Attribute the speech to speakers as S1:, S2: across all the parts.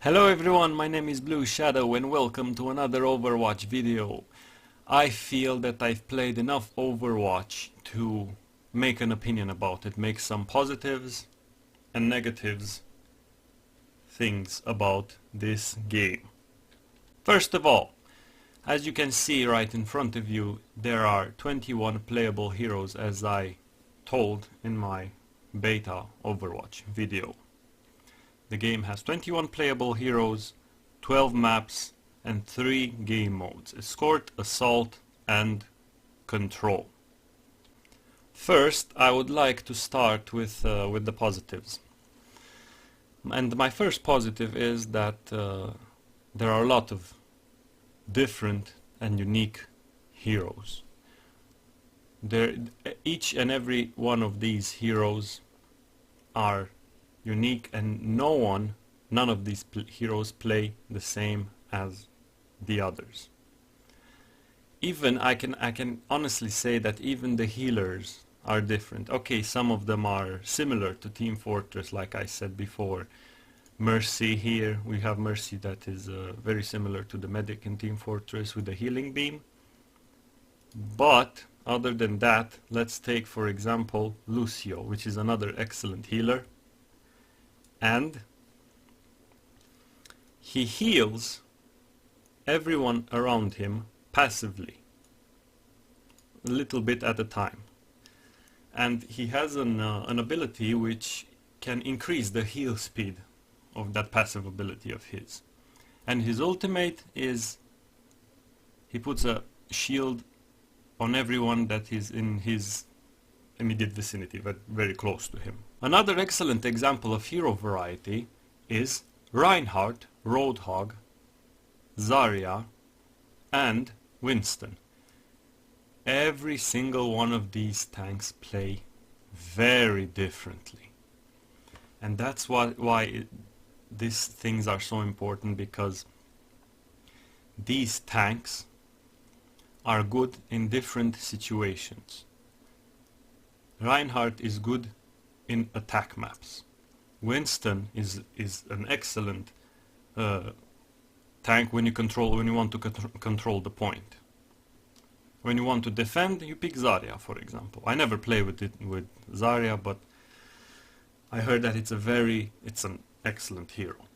S1: Hello everyone, my name is Blue Shadow and welcome to another Overwatch video. I feel that I've played enough Overwatch to make an opinion about it, make some positives and negatives things about this game. First of all, as you can see right in front of you, there are 21 playable heroes as I told in my beta Overwatch video. The game has 21 playable heroes, 12 maps, and 3 game modes: Escort, Assault, and Control. First, I would like to start with the positives. And my first positive is that there are a lot of different and unique heroes. Each and every one of these heroes are unique, and none of these heroes play the same as the others. Even I can honestly say that even the healers are different. Okay, some of them are similar to Team Fortress, like I said before. Mercy here, we have Mercy that is very similar to the medic in Team Fortress with the healing beam. But other than that, let's take for example Lucio, which is another excellent healer. And he heals everyone around him passively, a little bit at a time. And he has an ability which can increase the heal speed of that passive ability of his. And his ultimate is he puts a shield on everyone that is in his immediate vicinity, but very close to him. Another excellent example of hero variety is Reinhardt, Roadhog, Zarya, and Winston. Every single one of these tanks play very differently. And that's why these things are so important, because these tanks are good in different situations. Reinhardt is good in attack maps. Winston is an excellent tank when you want to control the point. When you want to defend, you pick Zarya, for example. I never play with Zarya, but I heard that it's an excellent hero.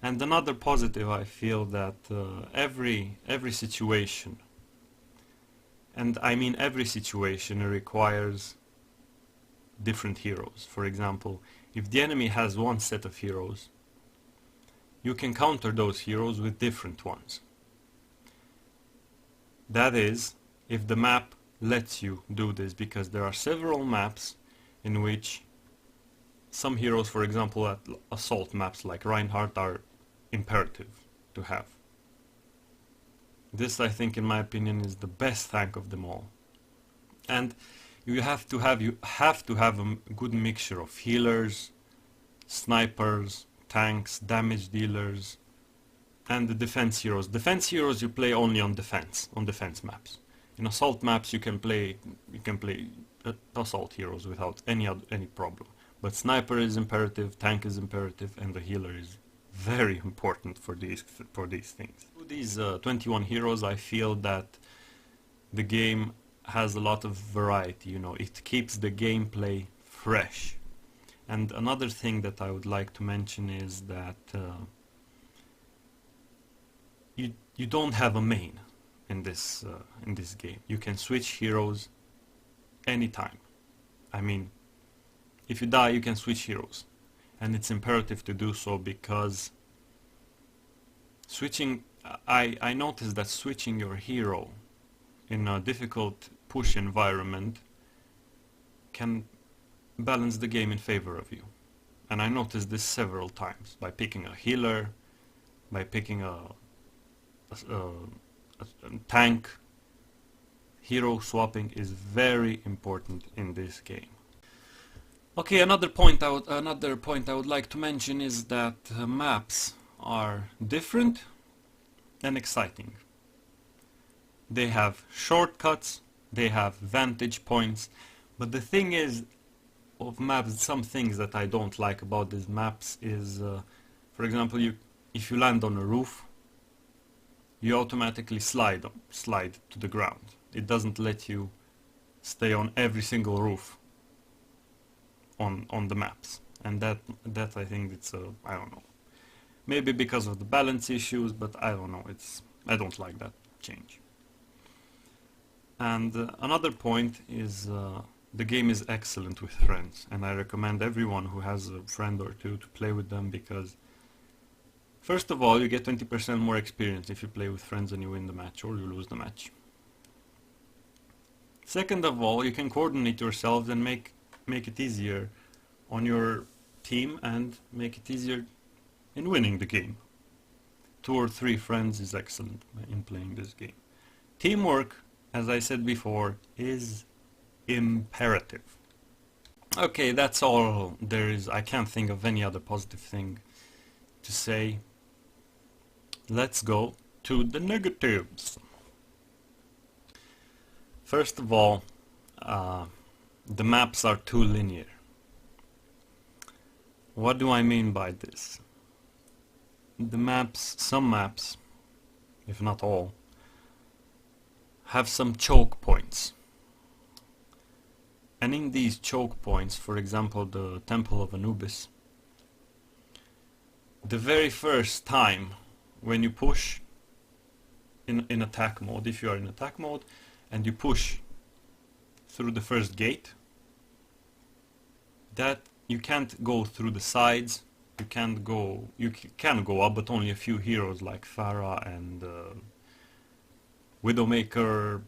S1: And another positive, I feel that every situation, and I mean every situation, requires different heroes. For example, if the enemy has one set of heroes, you can counter those heroes with different ones. That is, if the map lets you do this, because there are several maps in which some heroes, for example, assault maps like Reinhardt, are imperative to have. This, I think, in my opinion, is the best tank of them all. And you have to have a good mixture of healers, snipers, tanks, damage dealers, and the defense heroes. Defense heroes you play only on defense maps. In assault maps you can play assault heroes without any problem. But sniper is imperative, tank is imperative, and the healer is very important for these things. With these 21 heroes, I feel that the game has a lot of variety. It keeps the gameplay fresh. And another thing that I would like to mention is that you don't have a main in this game. You can switch heroes anytime. I mean, if you die, you can switch heroes, and it's imperative to do so, because switching, I noticed that switching your hero in a difficult push environment can balance the game in favor of you. And I noticed this several times by picking a healer, by picking a tank. Hero swapping is very important in this game. Okay, another point I would like to mention is that maps are different and exciting. They have shortcuts, they have vantage points, but the thing is, of maps, some things that I don't like about these maps is, for example, if you land on a roof, you automatically slide to the ground. It doesn't let you stay on every single roof on the maps, and that I think it's I don't know, maybe because of the balance issues, but I don't know, I don't like that change. And another point is the game is excellent with friends, and I recommend everyone who has a friend or two to play with them, because first of all, you get 20% more experience if you play with friends and you win the match or you lose the match. Second of all, you can coordinate yourselves and make it easier on your team and make it easier in winning the game. 2 or 3 friends is excellent in playing this game. Teamwork, as I said before, is imperative. Okay, that's all there is. I can't think of any other positive thing to say. Let's go to the negatives. First of all, the maps are too linear. What do I mean by this? The maps, some maps, if not all, have some choke points. And in these choke points, for example the Temple of Anubis, the very first time when you push in attack mode, if you are in attack mode, and you push through the first gate, that you can't go through the sides, you can go up, but only a few heroes like Pharah and Widowmaker,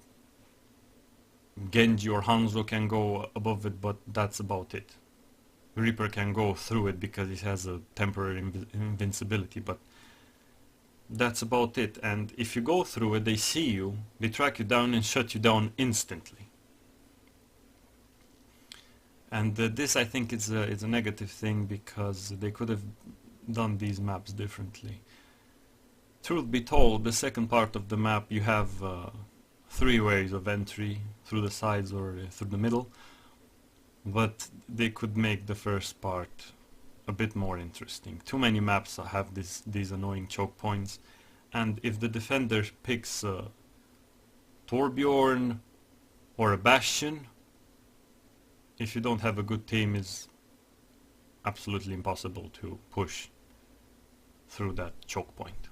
S1: Genji or Hanzo can go above it, but that's about it. Reaper can go through it because it has a temporary invincibility, but that's about it. And if you go through it, they see you, they track you down and shut you down instantly. And this, I think, is a negative thing, because they could have done these maps differently. Truth be told, the second part of the map, you have 3 ways of entry, through the sides or through the middle, but they could make the first part a bit more interesting. Too many maps have these annoying choke points, and if the defender picks Torbjorn or a Bastion, if you don't have a good team, it's absolutely impossible to push through that choke point.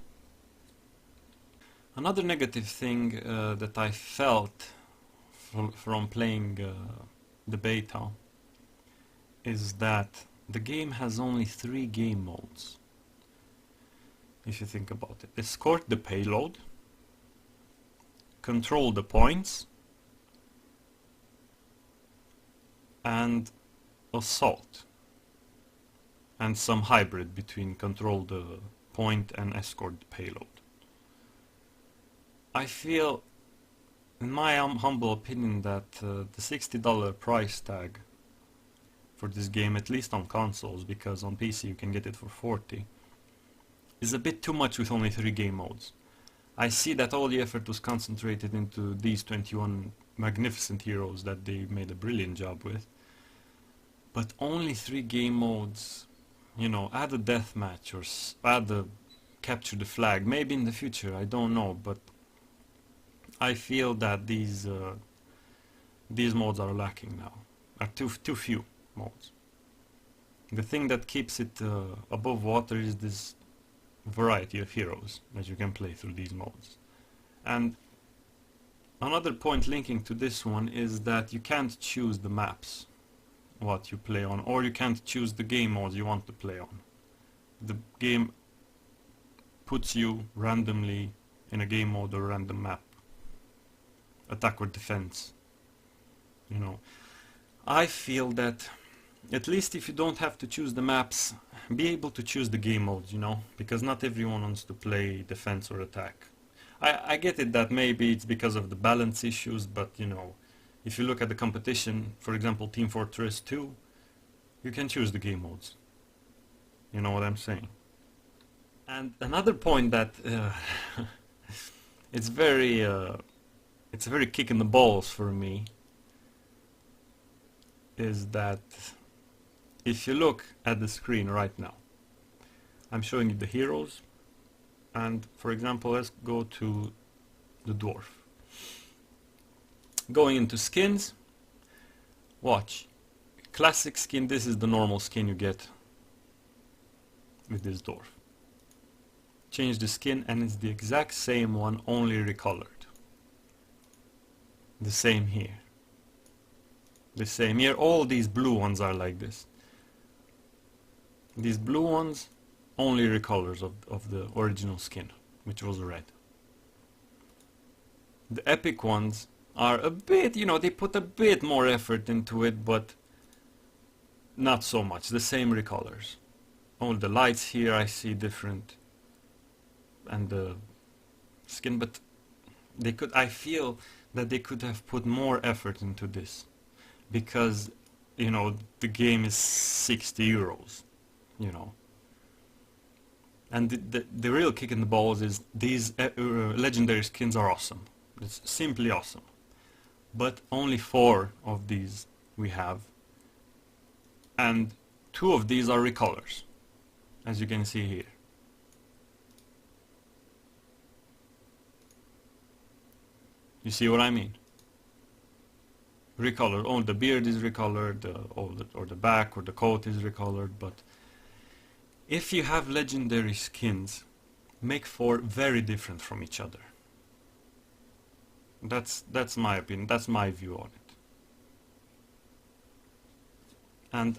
S1: Another negative thing that I felt from playing the beta is that the game has only 3 game modes. If you think about it: escort the payload, control the points, and assault, and some hybrid between control the point and escort the payload. I feel, in my humble opinion, that the $60 price tag for this game, at least on consoles, because on PC you can get it for $40, is a bit too much with only 3 game modes. I see that all the effort was concentrated into these 21 magnificent heroes that they made a brilliant job with, but only 3 game modes. You know, add a deathmatch or add a capture the flag, maybe in the future, I don't know, but I feel that these modes are lacking now, are too few modes. The thing that keeps it above water is this variety of heroes that you can play through these modes. And another point linking to this one is that you can't choose the maps what you play on, or you can't choose the game modes you want to play on. The game puts you randomly in a game mode or random map, attack or defense. You know, I feel that at least if you don't have to choose the maps, be able to choose the game modes, you know, because not everyone wants to play defense or attack. I get it that maybe it's because of the balance issues, but you know, if you look at the competition, for example Team Fortress 2, you can choose the game modes. You know what I'm saying? And another point that it's a very kick in the balls for me, is that if you look at the screen right now, I'm showing you the heroes, And for example, let's go to the dwarf. Going into skins, watch. Classic skin, this is the normal skin you get with this dwarf. Change the skin and it's the exact same one, only recolored. The same here. The same here. All these blue ones are like this. These blue ones, only recolors of the original skin, which was red. The epic ones are a bit, you know, they put a bit more effort into it, but not so much. The same recolors. All the lights here I see different, and the skin, but they could, I feel that they could have put more effort into this, because, you know, the game is 60 euros, you know. And the real kick in the balls is these legendary skins are awesome. It's simply awesome. But only 4 of these we have. And 2 of these are recolors, as you can see here. You see what I mean? Recolor. Oh, the beard is recolored, or the back or the coat is recolored, but if you have legendary skins, make 4 very different from each other. That's my opinion, that's my view on it. And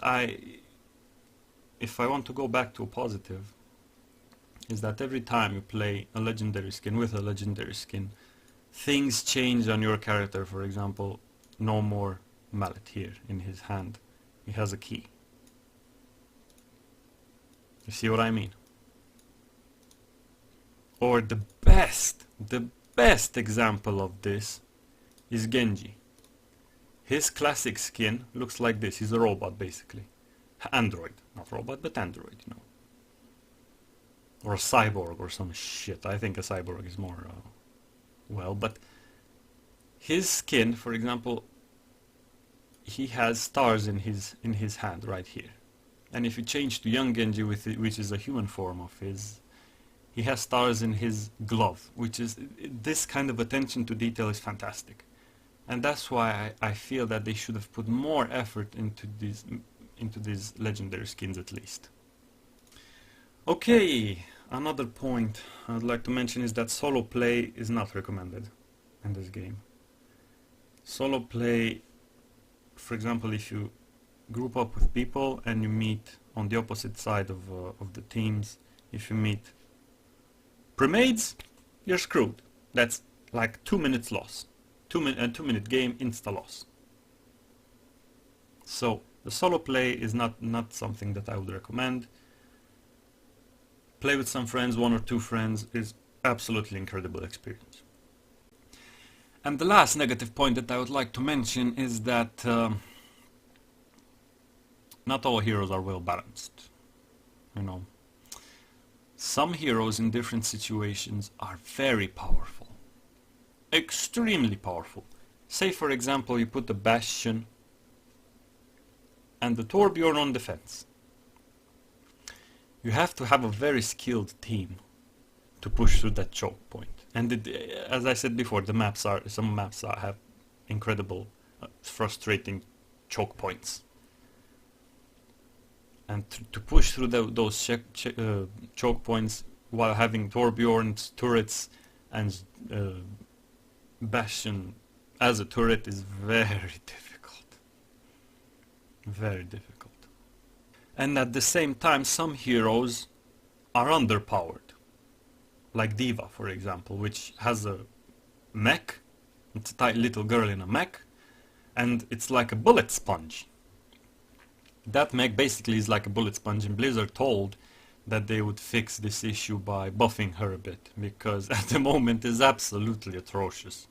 S1: if I want to go back to a positive, is that every time you play a legendary skin with a legendary skin, things change on your character. For example, no more mallet here in his hand. He has a key. You see what I mean? Or the best example of this is Genji. His classic skin looks like this. He's a robot, basically. Android. Not robot, but android, you know. Or a cyborg or some shit. I think a cyborg is more, well, but his skin, for example, he has stars in his hand right here. And if you change to young Genji, which is a human form of his, he has stars in his glove, which is, this kind of attention to detail is fantastic. And that's why I feel that they should have put more effort into these legendary skins at least. Okay, another point I'd like to mention is that solo play is not recommended in this game. Solo play, for example, if you group up with people and you meet on the opposite side of the teams, if you meet premades, you're screwed. That's like 2 minutes loss. 2-minute game, insta loss. So the solo play is not something that I would recommend. Play with some friends, 1 or 2 friends, is absolutely incredible experience. And the last negative point that I would like to mention is that not all heroes are well balanced. You know, some heroes in different situations are very powerful, extremely powerful. Say for example you put the Bastion and the Torbjorn on defense. You have to have a very skilled team to push through that choke point. And as I said before, some maps have incredible, frustrating choke points. And to push through those choke points while having Torbjorn's turrets and Bastion as a turret is very difficult. Very difficult. And at the same time, some heroes are underpowered. Like D.Va, for example, which has a mech. It's a tight little girl in a mech. And it's like a bullet sponge. That mech basically is like a bullet sponge, and Blizzard told that they would fix this issue by buffing her a bit, because at the moment is absolutely atrocious.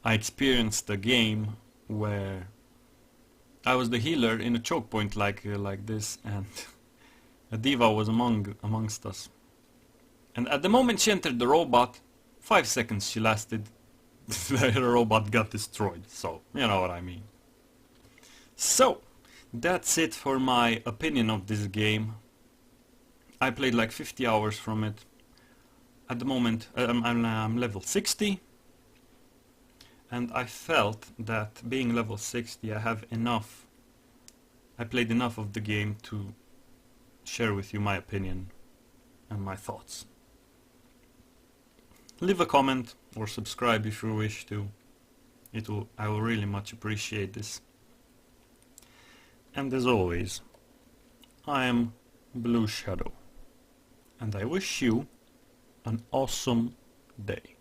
S1: I experienced a game where I was the healer in a choke point like this, and a D.Va was amongst us. And at the moment she entered the robot, 5 seconds she lasted, the robot got destroyed, so you know what I mean. So, that's it for my opinion of this game. I played like 50 hours from it. at the moment I'm level 60, and I felt that being level 60 I played enough of the game to share with you my opinion and my thoughts. Leave a comment or subscribe if you wish to. I will really much appreciate this. And as always, I am Blue Shadow, and I wish you an awesome day.